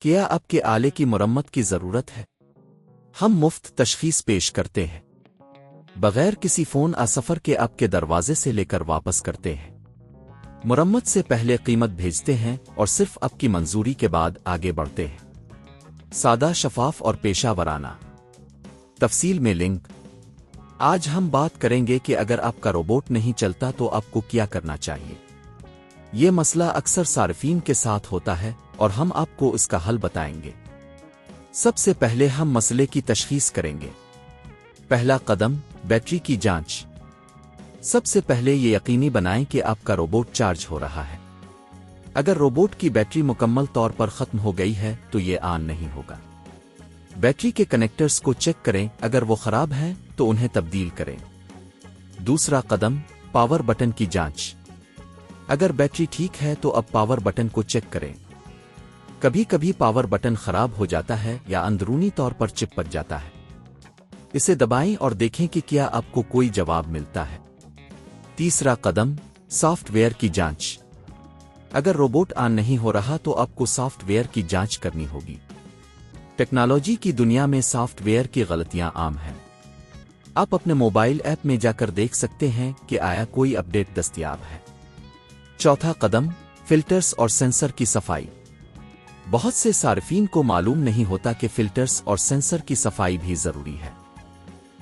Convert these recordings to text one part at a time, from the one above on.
کیا آپ کے آلے کی مرمت کی ضرورت ہے؟ ہم مفت تشخیص پیش کرتے ہیں، بغیر کسی فون سفر کے آپ کے دروازے سے لے کر واپس کرتے ہیں۔ مرمت سے پہلے قیمت بھیجتے ہیں اور صرف آپ کی منظوری کے بعد آگے بڑھتے ہیں۔ سادہ، شفاف اور پیشہ ورانہ۔ تفصیل میں لنک۔ آج ہم بات کریں گے کہ اگر آپ کا روبوٹ نہیں چلتا تو آپ کو کیا کرنا چاہیے۔ یہ مسئلہ اکثر صارفین کے ساتھ ہوتا ہے اور ہم آپ کو اس کا حل بتائیں گے۔ سب سے پہلے ہم مسئلے کی تشخیص کریں گے۔ پہلا قدم، بیٹری کی جانچ۔ سب سے پہلے یہ یقینی بنائیں کہ آپ کا روبوٹ چارج ہو رہا ہے۔ اگر روبوٹ کی بیٹری مکمل طور پر ختم ہو گئی ہے تو یہ آن نہیں ہوگا۔ بیٹری کے کنیکٹرز کو چیک کریں، اگر وہ خراب ہیں تو انہیں تبدیل کریں۔ دوسرا قدم، پاور بٹن کی جانچ۔ اگر بیٹری ٹھیک ہے تو اب پاور بٹن کو چیک کریں۔ کبھی کبھی پاور بٹن خراب ہو جاتا ہے یا اندرونی طور پر چپک جاتا ہے۔ اسے دبائیں اور دیکھیں کہ کیا آپ کو کوئی جواب ملتا ہے۔ تیسرا قدم، سافٹ ویئر کی جانچ۔ اگر روبوٹ آن نہیں ہو رہا تو آپ کو سافٹ ویئر کی جانچ کرنی ہوگی۔ ٹیکنالوجی کی دنیا میں سافٹ ویئر کی غلطیاں عام ہیں۔ آپ اپنے موبائل ایپ میں جا کر دیکھ سکتے ہیں کہ آیا کوئی اپ ڈیٹ دستیاب ہے۔ چوتھا قدم، فلٹرز اور سینسر کی صفائی۔ بہت سے صارفین کو معلوم نہیں ہوتا کہ فلٹرز اور سینسر کی صفائی بھی ضروری ہے۔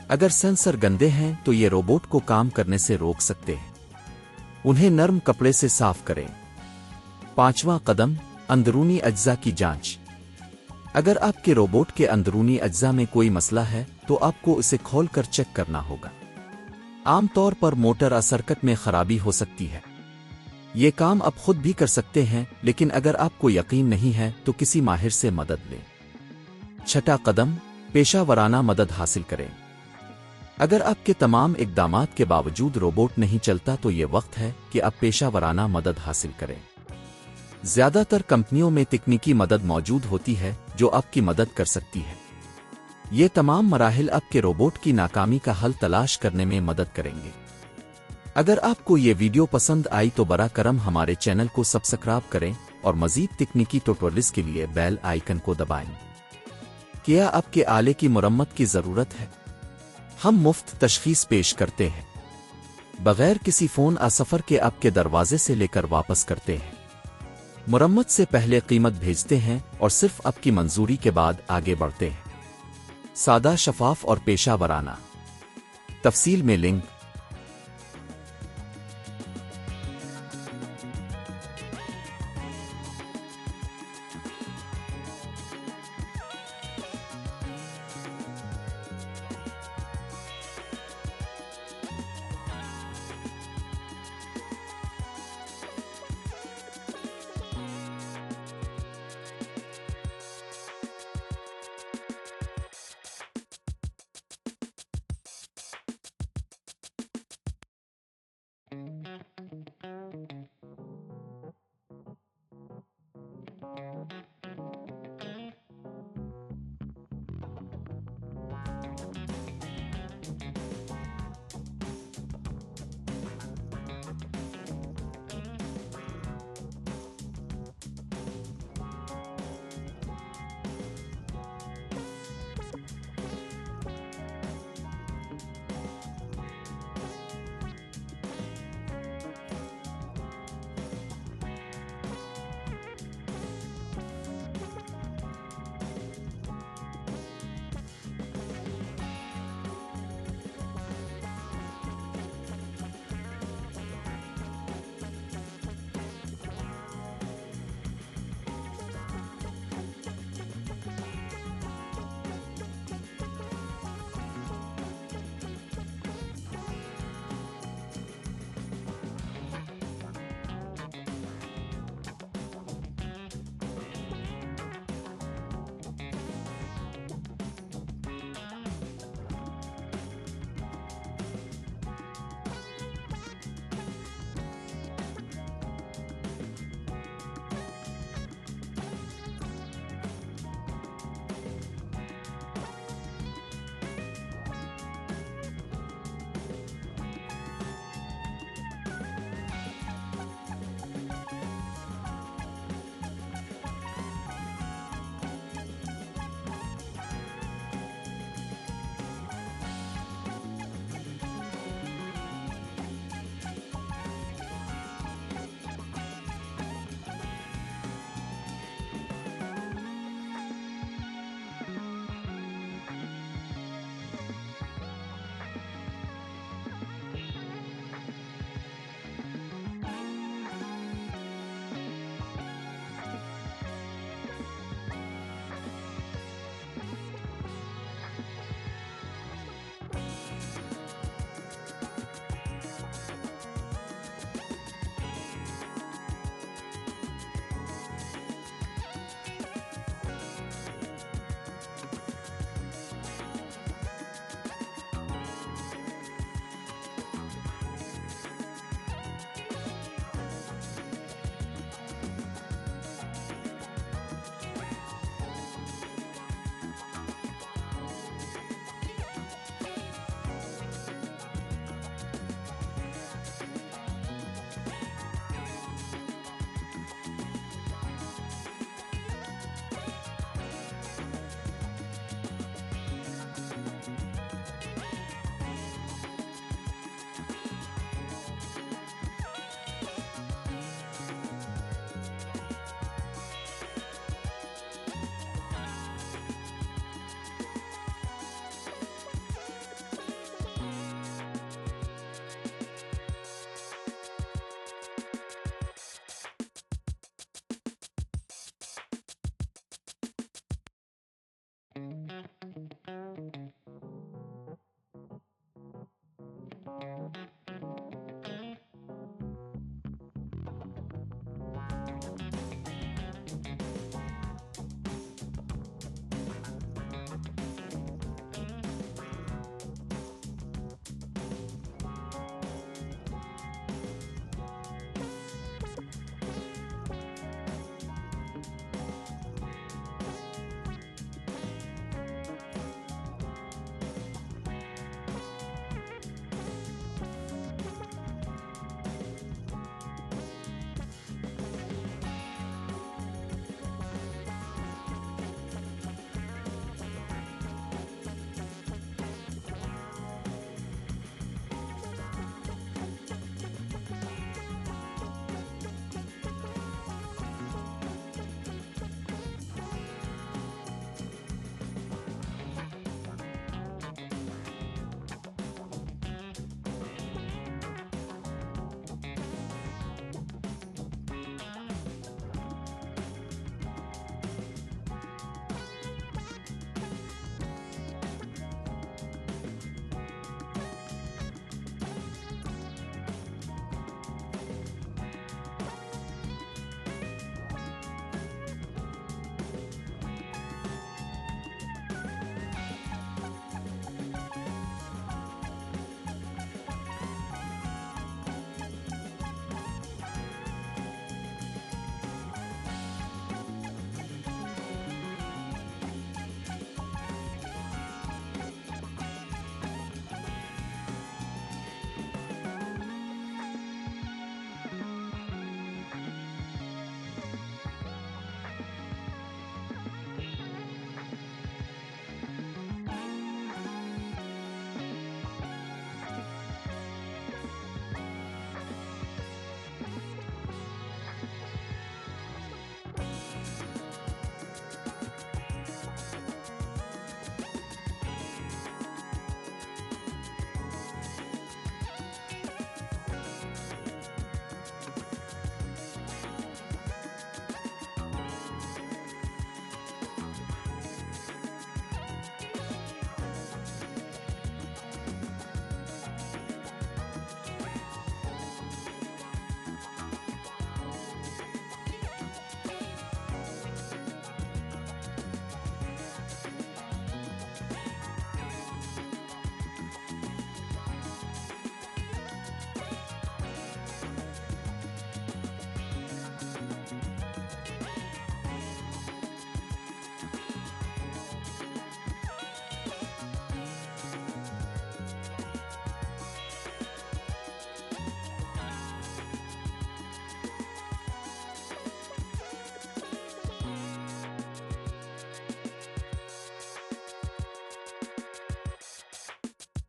اگر سینسر گندے ہیں تو یہ روبوٹ کو کام کرنے سے روک سکتے ہیں۔ انہیں نرم کپڑے سے صاف کریں۔ پانچواں قدم، اندرونی اجزاء کی جانچ۔ اگر آپ کے روبوٹ کے اندرونی اجزاء میں کوئی مسئلہ ہے تو آپ کو اسے کھول کر چیک کرنا ہوگا۔ عام طور پر موٹر یا سرکٹ میں خرابی ہو سکتی ہے۔ یہ کام آپ خود بھی کر سکتے ہیں، لیکن اگر آپ کو یقین نہیں ہے تو کسی ماہر سے مدد لیں۔ چھٹا قدم، پیشہ ورانہ مدد حاصل کریں۔ اگر آپ کے تمام اقدامات کے باوجود روبوٹ نہیں چلتا تو یہ وقت ہے کہ آپ پیشہ ورانہ مدد حاصل کریں۔ زیادہ تر کمپنیوں میں تکنیکی مدد موجود ہوتی ہے جو آپ کی مدد کر سکتی ہے۔ یہ تمام مراحل آپ کے روبوٹ کی ناکامی کا حل تلاش کرنے میں مدد کریں گے۔ اگر آپ کو یہ ویڈیو پسند آئی تو براہ کرم ہمارے چینل کو سبسکرائب کریں اور مزید تکنیکی ٹیوٹوریلز کے لیے بیل آئیکن کو دبائیں۔ کیا آپ کے آلے کی مرمت کی ضرورت ہے؟ ہم مفت تشخیص پیش کرتے ہیں، بغیر کسی فون سفر کے آپ کے دروازے سے لے کر واپس کرتے ہیں۔ مرمت سے پہلے قیمت بھیجتے ہیں اور صرف آپ کی منظوری کے بعد آگے بڑھتے ہیں۔ سادہ، شفاف اور پیشہ ورانہ۔ تفصیل میں لنک۔